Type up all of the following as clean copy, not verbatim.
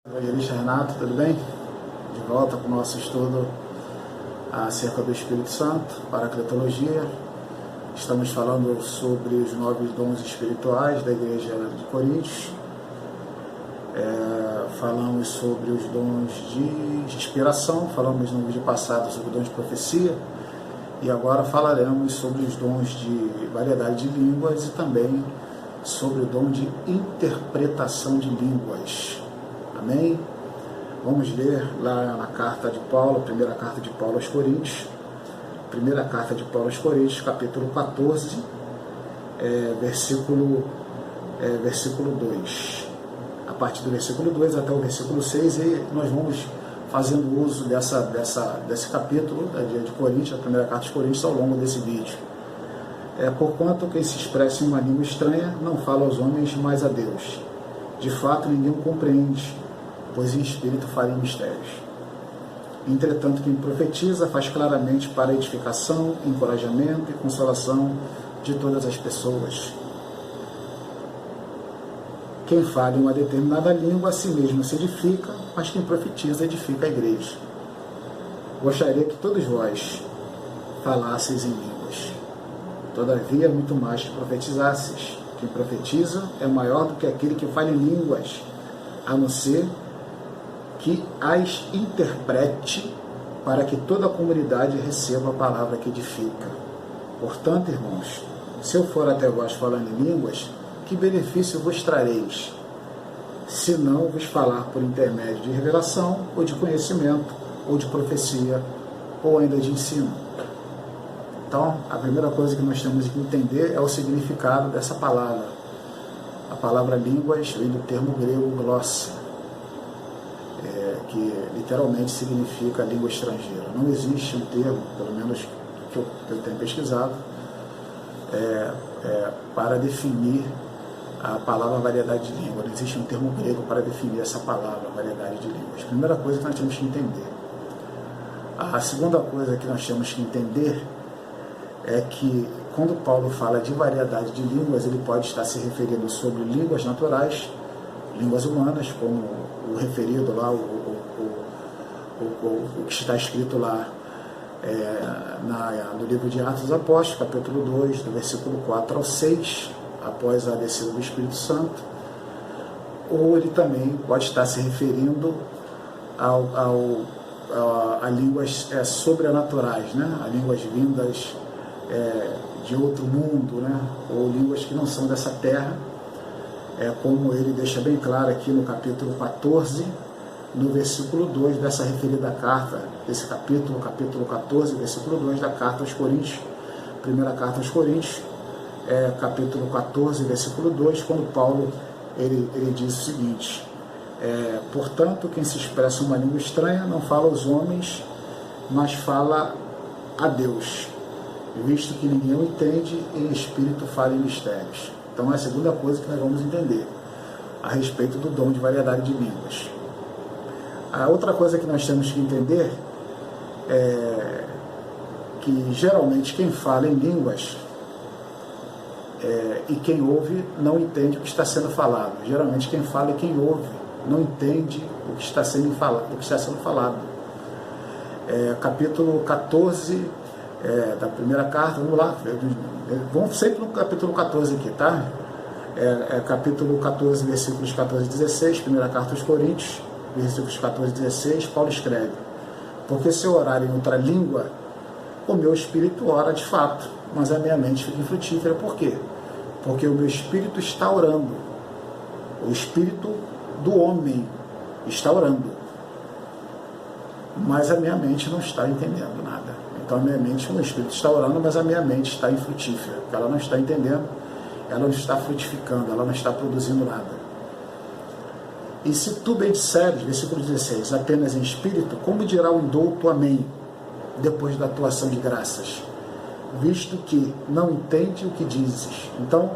Evangelista Renato, tudo bem? De volta com o nosso estudo acerca do Espírito Santo, Paracletologia. Estamos falando sobre os 9 dons espirituais da Igreja de Coríntios. Falamos sobre os dons de inspiração, falamos no vídeo passado sobre o dom de profecia, e agora falaremos sobre os dons de variedade de línguas e também sobre o dom de interpretação de línguas. Amém? Vamos ler lá na carta de Paulo, a primeira carta de Paulo aos Coríntios, primeira carta de Paulo aos Coríntios, capítulo 14, versículo 2. A partir do versículo 2 até o versículo 6, e nós vamos fazendo uso desse capítulo de Coríntios, a primeira carta de Coríntios, ao longo desse vídeo. Porquanto quem se expressa em uma língua estranha não fala aos homens, mas a Deus. De fato, ninguém o compreende, pois em espírito fala em mistérios. Entretanto, quem profetiza faz claramente para edificação, encorajamento e consolação de todas as pessoas. Quem fala em uma determinada língua a si mesmo se edifica, mas quem profetiza edifica a igreja. Gostaria que todos vós falasseis em línguas. Todavia, muito mais que profetizasseis. Quem profetiza é maior do que aquele que fala em línguas, a não ser que as interprete para que toda a comunidade receba a palavra que edifica. Portanto, irmãos, se eu for até vós falando em línguas, que benefício vos trareis, se não vos falar por intermédio de revelação, ou de conhecimento, ou de profecia, ou ainda de ensino? Então, a primeira coisa que nós temos que entender é o significado dessa palavra. A palavra línguas vem do termo grego glossia, que literalmente significa língua estrangeira. Não existe um termo, pelo menos que eu tenho pesquisado, para definir a palavra variedade de língua. Não existe um termo grego para definir essa palavra variedade de línguas. Primeira coisa que nós temos que entender. A segunda coisa que nós temos que entender é que quando Paulo fala de variedade de línguas, ele pode estar se referindo sobre línguas naturais, línguas humanas, como o referido lá, o que está escrito lá no livro de Atos dos Apóstolos, capítulo 2, do versículo 4 ao 6, após a descida do Espírito Santo. Ou ele também pode estar se referindo a línguas sobrenaturais, né? A línguas vindas de outro mundo, né? Ou línguas que não são dessa terra, como ele deixa bem claro aqui no capítulo 14, no versículo 2 dessa referida carta, desse capítulo 14, versículo 2 da carta aos Coríntios, primeira carta aos Coríntios, capítulo 14, versículo 2, quando Paulo ele diz o seguinte: portanto, quem se expressa uma língua estranha não fala aos homens, mas fala a Deus, visto que ninguém o entende, e em espírito fala em mistérios. Então é a segunda coisa que nós vamos entender a respeito do dom de variedade de línguas. A outra coisa que nós temos que entender é que geralmente quem fala em línguas e quem ouve não entende o que está sendo falado. Geralmente quem fala e quem ouve não entende o que está sendo falado. Capítulo 14 da primeira carta, vamos lá, vamos sempre no capítulo 14 aqui, tá? Capítulo 14, versículos 14 e 16, primeira carta aos Coríntios, versículos 14 e 16, Paulo escreve: porque se eu orar em outra língua, o meu espírito ora de fato, mas a minha mente fica infrutífera. Por quê? Porque o meu espírito está orando, o espírito do homem está orando, mas a minha mente não está entendendo nada. Então o meu espírito está orando, mas a minha mente está infrutífera, porque ela não está entendendo, ela não está frutificando, ela não está produzindo nada. E se tu bem disseres, versículo 16, apenas em espírito, como dirá o indouto amém, depois da tua ação de graças, visto que não entende o que dizes? Então,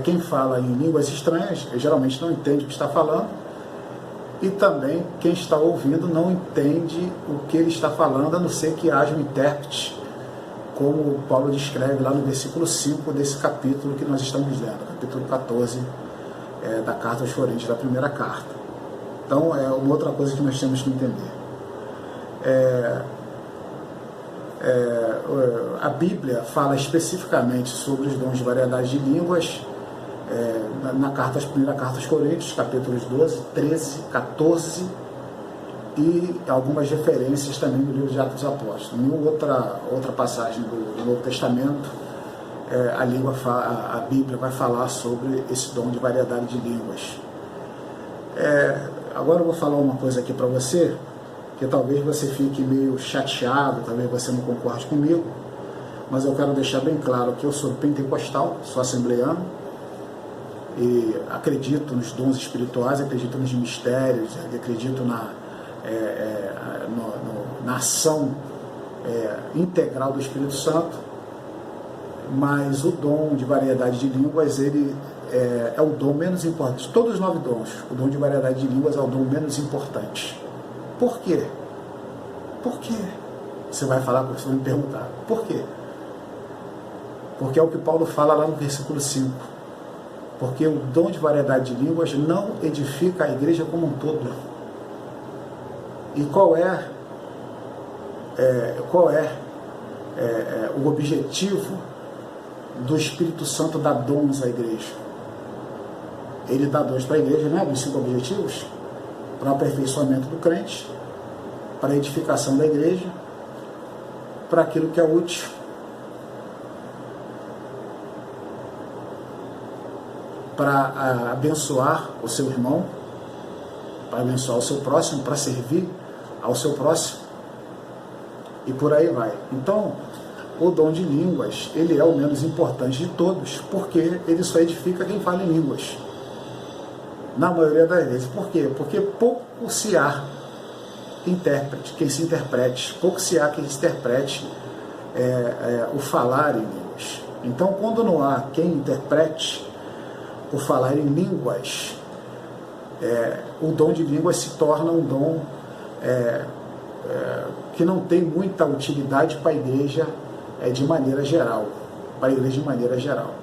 quem fala em línguas estranhas, geralmente não entende o que está falando, e também quem está ouvindo não entende o que ele está falando, a não ser que haja um intérprete, como Paulo descreve lá no versículo 5 desse capítulo que nós estamos lendo, capítulo 14 da carta aos Coríntios, da primeira carta. Então, é uma outra coisa que nós temos que entender. A Bíblia fala especificamente sobre os dons de variedade de línguas na primeira carta aos Coríntios, capítulos 12, 13, 14 e algumas referências também no livro de Atos dos Apóstolos. Em outra passagem do Novo Testamento, a Bíblia vai falar sobre esse dom de variedade de línguas. Agora eu vou falar uma coisa aqui para você, que talvez você fique meio chateado, talvez você não concorde comigo, mas eu quero deixar bem claro que eu sou pentecostal, sou assembleano, e acredito nos dons espirituais, acredito nos mistérios, acredito na ação integral do Espírito Santo, mas o dom de variedade de línguas, ele é o dom menos importante. Todos os 9 dons, o dom de variedade de línguas é o dom menos importante. Por quê? Por quê? Você vai me perguntar. Por quê? Porque é o que Paulo fala lá no versículo 5. Porque o dom de variedade de línguas não edifica a igreja como um todo. E qual é o objetivo do Espírito Santo dar dons à igreja? Ele dá dons para a igreja, né? Dos 5 objetivos: para o aperfeiçoamento do crente, para a edificação da igreja, para aquilo que é útil, para abençoar o seu irmão, para abençoar o seu próximo, para servir ao seu próximo, e por aí vai. Então, o dom de línguas, ele é o menos importante de todos, porque ele só edifica quem fala em línguas, na maioria das vezes. Por quê? Porque pouco se há quem se interprete, pouco se há quem se interprete o falar em línguas. Então, quando não há quem interprete o falar em línguas, o dom de línguas se torna um dom que não tem muita utilidade para a igreja de maneira geral. Para a igreja de maneira geral.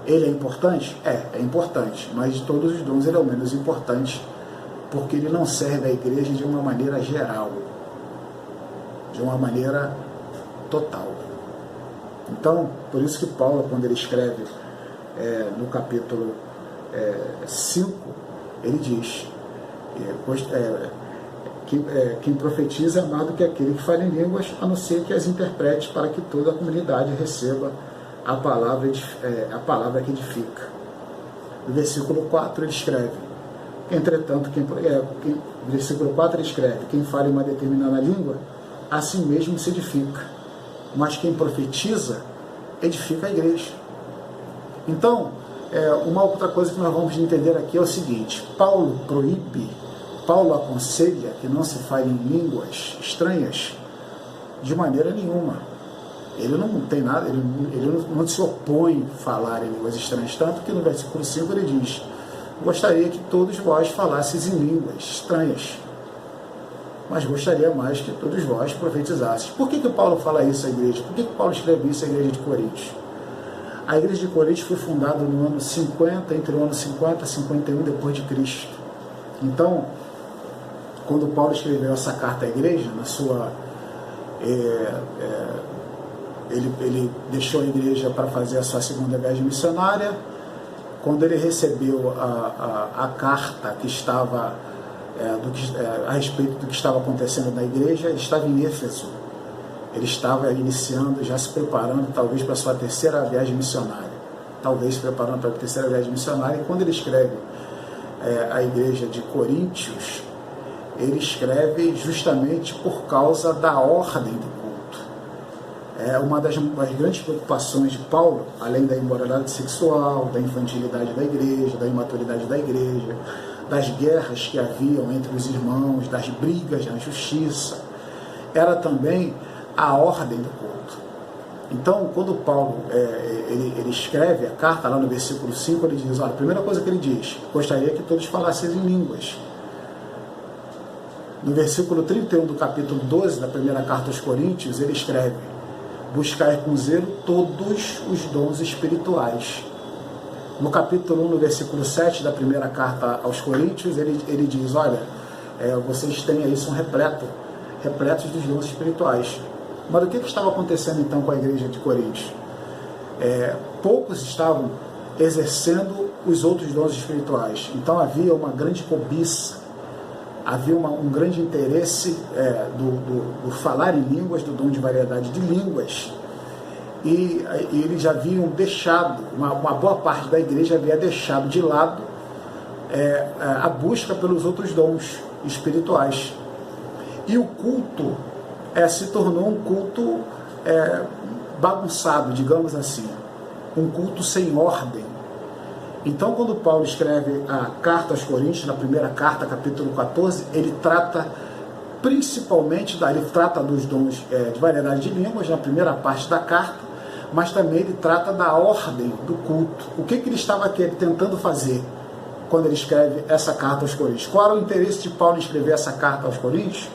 Ele é importante? É importante, mas de todos os dons ele é o menos importante, porque ele não serve à igreja de uma maneira geral, de uma maneira total. Então, por isso que Paulo, quando ele escreve no capítulo 5, ele diz quem profetiza é mais do que aquele que fala em línguas, a não ser que as interprete, para que toda a comunidade receba a palavra que edifica. No versículo 4 ele escreve: entretanto, versículo 4 ele escreve: quem fala em uma determinada língua, a si mesmo se edifica, mas quem profetiza, edifica a igreja. Então, uma outra coisa que nós vamos entender aqui é o seguinte: Paulo aconselha que não se fale em línguas estranhas de maneira nenhuma. Ele não tem nada, ele não se opõe a falar em línguas estranhas, tanto que no versículo 5 ele diz: gostaria que todos vós falasseis em línguas estranhas, mas gostaria mais que todos vós profetizasseis. Por que Paulo fala isso à igreja? Por que Paulo escreve isso à igreja de Coríntios? A igreja de Coríntios foi fundada no ano 50, entre o ano 50 e 51 depois de Cristo. Então, quando Paulo escreveu essa carta à igreja, ele deixou a igreja para fazer a sua segunda viagem missionária. Quando ele recebeu a carta que estava a respeito do que estava acontecendo na igreja, ele estava em Éfeso. Ele estava iniciando, já se preparando, talvez para a sua terceira viagem missionária. E quando ele escreve a igreja de Coríntios, ele escreve justamente por causa da ordem do culto. Uma das grandes preocupações de Paulo, além da imoralidade sexual, da infantilidade da igreja, da imaturidade da igreja, das guerras que haviam entre os irmãos, das brigas na justiça, era também a ordem do culto. Então, quando Paulo ele escreve a carta, lá no versículo 5, ele diz: olha, a primeira coisa que ele diz: gostaria que todos falassem em línguas. No versículo 31 do capítulo 12 da primeira carta aos Coríntios, ele escreve: buscai com zelo todos os dons espirituais. No capítulo 1, no versículo 7 da primeira carta aos Coríntios, ele diz, olha, vocês têm aí, são repletos dos dons espirituais. Mas o que estava acontecendo então com a igreja de Coríntios? Poucos estavam exercendo os outros dons espirituais. Então havia uma grande cobiça, havia um grande interesse do falar em línguas, do dom de variedade de línguas. E eles já haviam deixado, uma boa parte da igreja havia deixado de lado a busca pelos outros dons espirituais. E o culto se tornou um culto bagunçado, digamos assim, um culto sem ordem. Então, quando Paulo escreve a carta aos Coríntios, na primeira carta, capítulo 14, ele trata principalmente, ele trata dos dons de variedade de línguas, na primeira parte da carta, mas também ele trata da ordem do culto. O que ele estava tentando fazer quando ele escreve essa carta aos Coríntios? Qual era o interesse de Paulo em escrever essa carta aos Coríntios?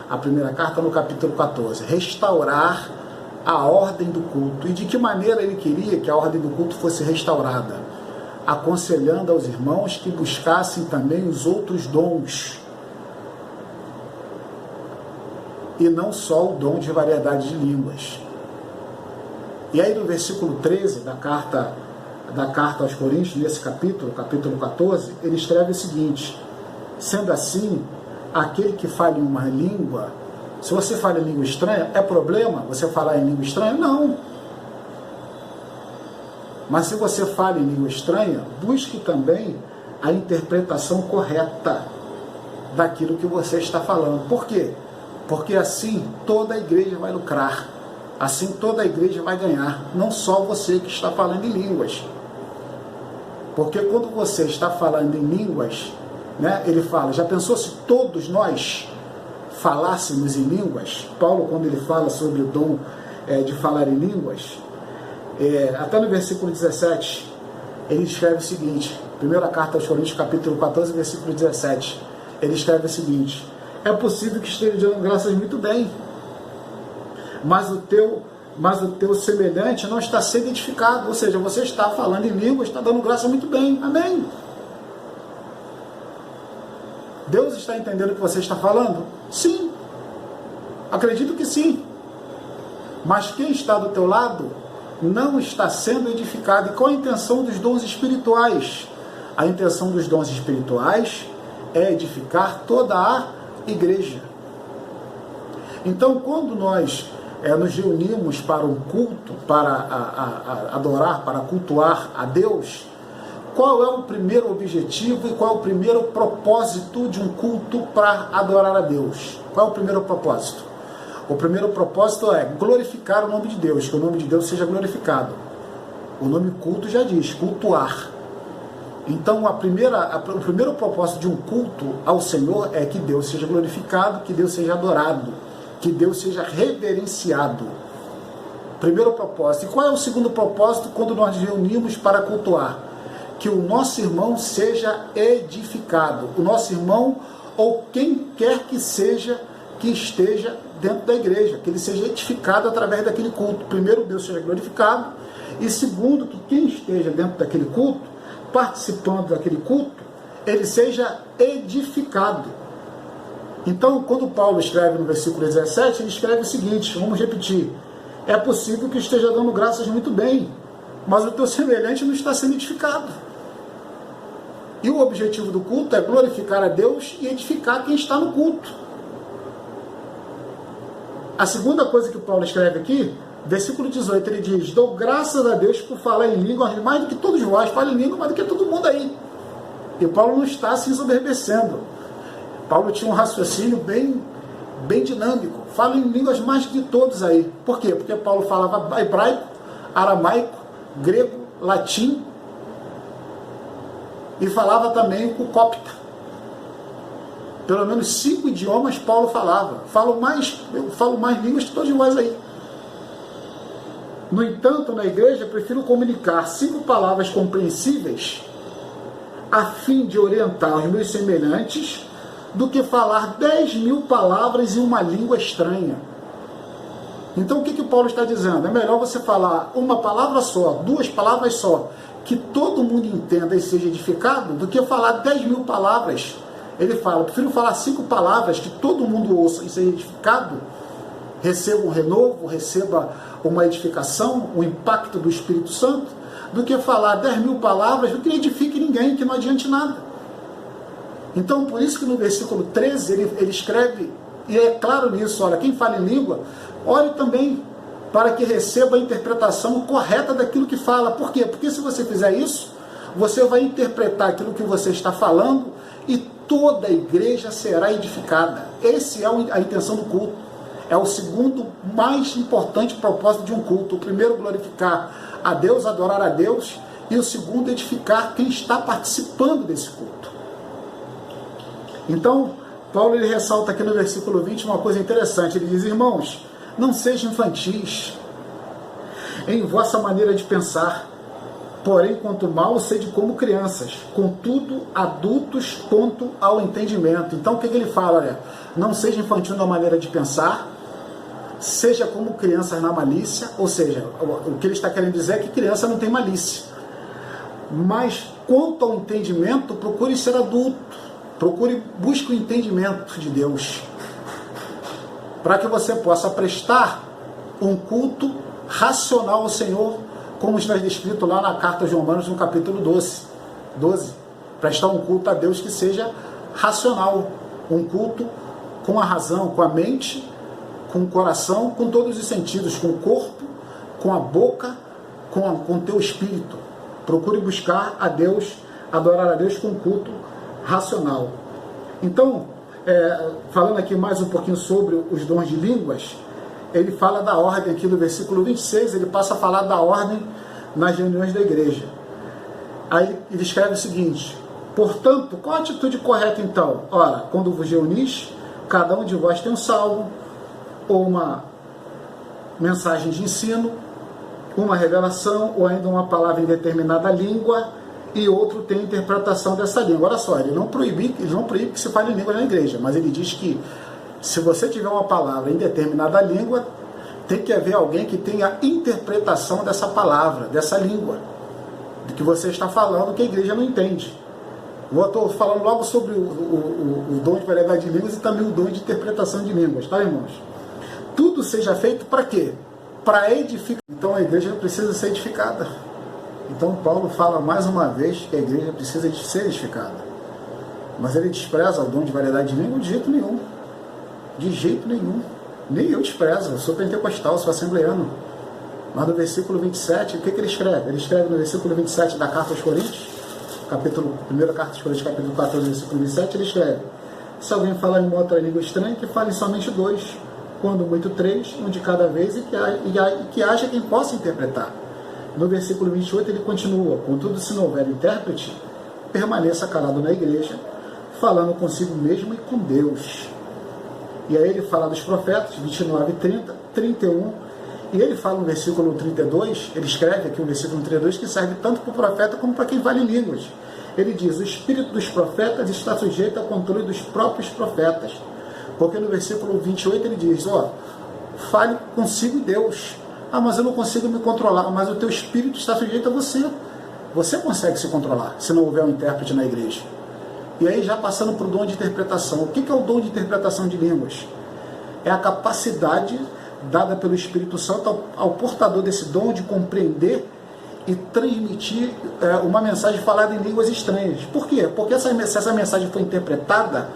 A primeira carta no capítulo 14. Restaurar a ordem do culto. E de que maneira ele queria que a ordem do culto fosse restaurada? Aconselhando aos irmãos que buscassem também os outros dons. E não só o dom de variedade de línguas. E aí no versículo 13 da carta aos Coríntios, nesse capítulo 14, ele escreve o seguinte: sendo assim, aquele que fala em uma língua, se você fala em língua estranha, é problema você falar em língua estranha? Não. Mas se você fala em língua estranha, busque também a interpretação correta daquilo que você está falando. Por quê? Porque assim toda a igreja vai lucrar. Assim toda a igreja vai ganhar, não só você que está falando em línguas. Porque quando você está falando em línguas, ele fala, já pensou se todos nós falássemos em línguas? Paulo, quando ele fala sobre o dom de falar em línguas, até no versículo 17, ele escreve o seguinte, primeira carta aos Coríntios, capítulo 14, versículo 17, ele escreve o seguinte: é possível que esteja dando graças muito bem, mas o teu semelhante não está sendo edificado. Ou seja, você está falando em línguas, está dando graça muito bem. Amém? Deus está entendendo o que você está falando? Sim. Acredito que sim. Mas quem está do teu lado não está sendo edificado. E qual a intenção dos dons espirituais? A intenção dos dons espirituais é edificar toda a igreja. Então, quando nós nos reunimos para um culto, para adorar, para cultuar a Deus, qual é o primeiro objetivo e qual é o primeiro propósito de um culto para adorar a Deus? Qual é o primeiro propósito? O primeiro propósito é glorificar o nome de Deus, que o nome de Deus seja glorificado. O nome culto já diz, cultuar. Então, o primeiro propósito de um culto ao Senhor é que Deus seja glorificado, que Deus seja adorado, que Deus seja reverenciado. Primeiro propósito. E qual é o segundo propósito quando nós nos reunimos para cultuar? Que o nosso irmão seja edificado. O nosso irmão, ou quem quer que seja, que esteja dentro da igreja, que ele seja edificado através daquele culto. Primeiro, Deus seja glorificado. E segundo, que quem esteja dentro daquele culto, participando daquele culto, ele seja edificado. Então, quando Paulo escreve no versículo 17, ele escreve o seguinte, vamos repetir: é possível que esteja dando graças muito bem, mas o teu semelhante não está sendo edificado. E o objetivo do culto é glorificar a Deus e edificar quem está no culto. A segunda coisa que Paulo escreve aqui, versículo 18, ele diz: dou graças a Deus por falar em línguas mais do que todos vós, fala em língua mais do que todo mundo aí. E Paulo não está se ensoberbecendo. Paulo tinha um raciocínio bem dinâmico. Fala em línguas mais do que todos aí. Por quê? Porque Paulo falava hebraico, aramaico, grego, latim e falava também o copta. Pelo menos 5 idiomas Paulo falava. Eu falo mais línguas que todos vós aí. No entanto, na igreja, prefiro comunicar 5 palavras compreensíveis a fim de orientar os meus semelhantes do que falar 10.000 palavras em uma língua estranha. Então o que Paulo está dizendo? É melhor você falar uma palavra só, 2 palavras só, que todo mundo entenda e seja edificado do que falar 10.000 palavras. Ele fala, prefiro falar 5 palavras que todo mundo ouça e seja edificado, receba um renovo, receba uma edificação, um impacto do Espírito Santo, do que falar 10.000 palavras do que não edifique ninguém, que não adiante nada. Então, por isso que no versículo 13 ele escreve, e é claro nisso, olha, quem fala em língua, ore também para que receba a interpretação correta daquilo que fala. Por quê? Porque se você fizer isso, você vai interpretar aquilo que você está falando e toda a igreja será edificada. Essa é a intenção do culto. É o segundo mais importante propósito de um culto. O primeiro, glorificar a Deus, adorar a Deus, e o segundo, edificar quem está participando desse culto. Então, Paulo ele ressalta aqui no versículo 20 uma coisa interessante. Ele diz, irmãos, não sejam infantis em vossa maneira de pensar, porém, quanto mal, sede como crianças, contudo, adultos quanto ao entendimento. Então, o que ele fala? Olha, não seja infantil na maneira de pensar, seja como crianças na malícia, ou seja, o que ele está querendo dizer é que criança não tem malícia. Mas, quanto ao entendimento, procure ser adulto, busque o entendimento de Deus, para que você possa prestar um culto racional ao Senhor, como está descrito lá na carta aos Romanos, no capítulo 12. Prestar um culto a Deus que seja racional, um culto com a razão, com a mente, com o coração, com todos os sentidos, com o corpo, com a boca, com o teu espírito. Procure buscar a Deus, adorar a Deus com um culto racional. Então, falando aqui mais um pouquinho sobre os dons de línguas, ele fala da ordem aqui no versículo 26, ele passa a falar da ordem nas reuniões da igreja. Aí ele escreve o seguinte, portanto, qual a atitude correta então? Ora, quando vos reunis, cada um de vós tem um salmo, ou uma mensagem de ensino, uma revelação, ou ainda uma palavra em determinada língua, e outro tem a interpretação dessa língua. Olha só, ele não proíbe que se fale língua na igreja, mas ele diz que se você tiver uma palavra em determinada língua, tem que haver alguém que tenha a interpretação dessa palavra, dessa língua, do que você está falando, que a igreja não entende. Eu estou falando logo sobre o dom de variedade de línguas e também o dom de interpretação de línguas, tá, irmãos? Tudo seja feito para quê? Para edificar. Então a igreja precisa ser edificada. Então Paulo fala mais uma vez que a igreja precisa de ser edificada. Mas ele despreza o dom de variedade de língua de jeito nenhum. De jeito nenhum. Nem eu desprezo, eu sou pentecostal, sou assembleano. Mas no versículo 27, o que ele escreve? Ele escreve no versículo 27 da carta aos Coríntios, primeira carta aos Coríntios, capítulo 14, versículo 27, ele escreve, se alguém falar em uma outra língua estranha, que fale somente 2, quando muito 3, um de cada vez, e que haja quem possa interpretar. No versículo 28 ele continua, contudo, se não houver intérprete, permaneça calado na igreja, falando consigo mesmo e com Deus. E aí ele fala dos profetas, 29, 30, 31, e ele fala no versículo 32, ele escreve aqui no versículo 32, que serve tanto para o profeta como para quem fala em línguas. Ele diz, o espírito dos profetas está sujeito ao controle dos próprios profetas. Porque no versículo 28 ele diz, fale consigo Deus. Ah, mas eu não consigo me controlar, mas o teu espírito está sujeito a você. Você consegue se controlar, se não houver um intérprete na igreja. E aí já passando para o dom de interpretação. O que é o dom de interpretação de línguas? É a capacidade dada pelo Espírito Santo ao portador desse dom de compreender e transmitir uma mensagem falada em línguas estranhas. Por quê? Porque se essa mensagem foi interpretada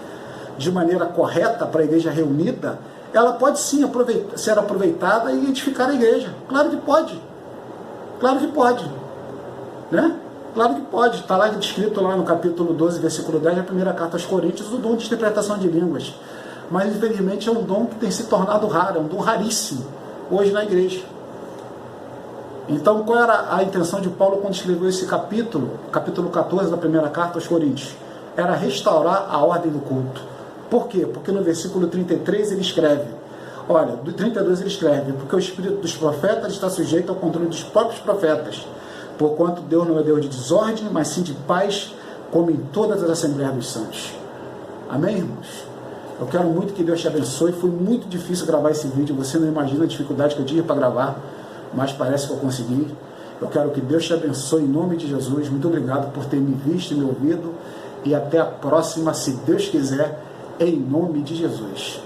de maneira correta para a igreja reunida, ela pode sim ser aproveitada e edificar a igreja. Claro que pode. Claro que pode. Né? Claro que pode. Está lá descrito lá no capítulo 12, versículo 10, da primeira carta aos Coríntios, o dom de interpretação de línguas. Mas, infelizmente, é um dom que tem se tornado raro, é um dom raríssimo hoje na igreja. Então, qual era a intenção de Paulo quando escreveu esse capítulo 14 da primeira carta aos Coríntios? Era restaurar a ordem do culto. Por quê? Porque no versículo 33 ele escreve, olha, do 32 ele escreve, porque o espírito dos profetas está sujeito ao controle dos próprios profetas, porquanto Deus não é Deus de desordem, mas sim de paz, como em todas as assembleias dos santos. Amém, irmãos? Eu quero muito que Deus te abençoe. Foi muito difícil gravar esse vídeo, você não imagina a dificuldade que eu tive para gravar, mas parece que eu consegui. Eu quero que Deus te abençoe em nome de Jesus. Muito obrigado por ter me visto e me ouvido. E até a próxima, se Deus quiser, em nome de Jesus.